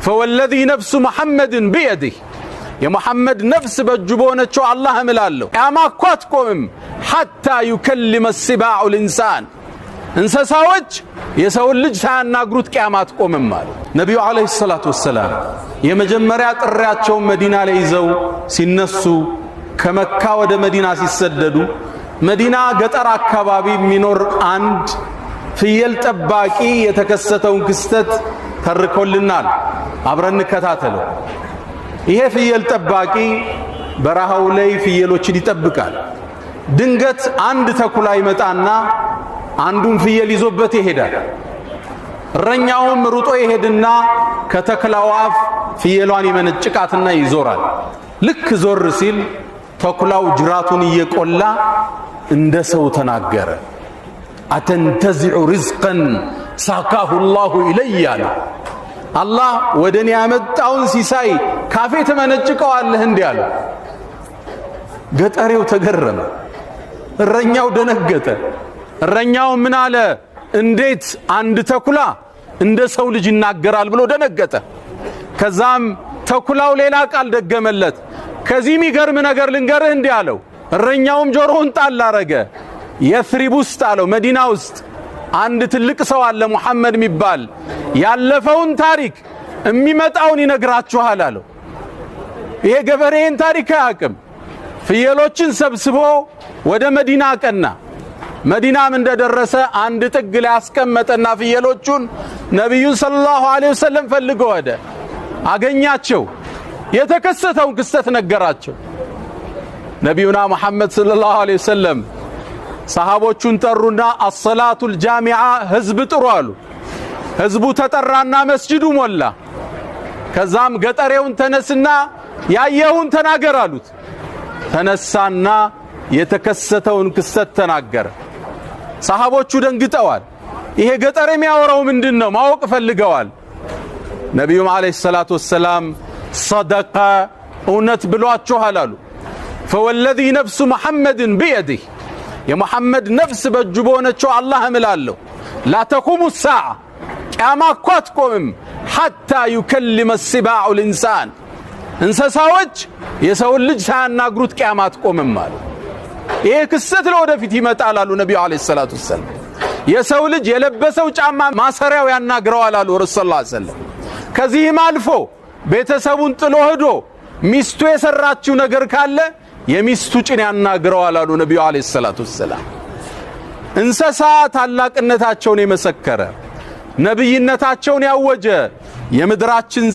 فوالذي نفس محمد بيده يا محمد نفس بجبونچو الله ملالو اما كواتكم حتى يكلم السباع الانسان እንሰሳዎች የሰው ልጅ ሳያናግሩት ቂያማት ቆመም ማለት ነብዩ አለይሂ ሰላቱ ወሰለም የመጀመሪያ ጥሪያቸው መዲና ላይ ይዘው ሲነሱ ከመካ ወደ መዲና ሲሰደዱ መዲና ገጠር አካባቢ የሚኖር አንድ ፍየል ጠባቂ የተከሰተውን ክስተት ተርኮልናል አብረን ከተታተለው ይሄ ፍየል ጠባቂ በረሃው ላይ ፍየሎችን ይጠብቃል ድንገት አንድ ተኩላ ይመጣና አንዱን ፍየል ይዞበት ይሄዳል እረኛውም ሩጦ ይሄድና ከተክላው አፍ ፍየሏን ይመነጭቃትና ይዞራል ልክ ዞር ሲል ተኩላው ጅራቱን እየቆላ እንደ ሰው ተናገረ አተንተዚዑ ሪዝቀን ሳካሁ الله ኢለያ አላህ ወደኔ ያመጣውን ሲሳይ ካፌ ተመነጭቀዋለህ እንዲያለ ገጠሬው ተገረመ እረኛው ደነገጠ እረኛው ምን አለ እንዴት አንድ ተኩላ እንደ ሰው ልጅ ይናገራል ብሎ ደነገጠ ከዛም ተኩላው ሌላ ቃል ደገመለት ከዚህ የሚገርም ነገር ልንገርህ እንዲያለው እረኛውም ጆሮውን ጣል አረገ የፍሪብ ውስጥ አለው መዲና ውስጥ አንድ ትልቅ ሰው አለ መሐመድ የሚባል ያለፈውን ታሪክ የሚመጣውን ይነግራችኋል አለው ይሄ ገበሬን ታሪክ አያውቅም ፍየሎችን ሰብስቦ ወደ መዲና ቀና መዲናም እንደደረሰ አንድ ጥግ ላይ አስቀመጠና ፍየሎቹን ነብዩ ሰለላሁ ዐለይሂ ወሰለም ፈልገው ወደ አገኛቸው የተከሰተውን ክስተት ነገራቸው ነብዩና መሐመድ ሰለላሁ ዐለይሂ ወሰለም ሰሃቦቹን ጠሩና አስሰላቱል ጃሚዓ ህዝብ ጥሩ አሉ ህዝቡ ተጠራና መስጂዱ ሞላ ከዛም ገጠሬውን ተነስና ያየውን ተናገር አሉት ተነሳና የተከሰተውን ክስተት ተናገረ ሰሃቦቹ ደንግጠዋል ይሄ ገጠር የሚያወራው ምንድነው ማወቅ ፈልገዋል ነብዩ አለይሂ ሰላቱ ወሰለም صدق እውነት ብሏችኋል አሉ فوالذي نفس محمد بيده يا محمد نفس በጅቦነቸው አላህ እምላለሁ لا تقوم الساعه ቂያማ አትቆምም حتى يكلم السباع الانسان እንሰሳዎች የሰው ልጅ ሳያናግሩት ቂያማ አትቆምም ማለት ይሄ ክስተት ለወደፊት ይመጣል አሉ ነብዩ አለይሂ ሰላቱ ወሰለም የሰው ልጅ የለበሰው ጫማ ማሰሪያው ያናግረዋል አሉ ረሱላህ ሰለላሁ ዐለይሂ ወሰለም ከዚህም አልፎ ቤተሰቡን ጥሎ ሄዶ ሚስቱ የሰራችው ነገር ካለ የሚስቱ ጭን ያናግረዋል አሉ ነብዩ አለይሂ ሰላቱ ወሰለም እንሰሳ ታላቅነታቸውን የመሰከረ ነብይነታቸውን ያወጀ የምድራችን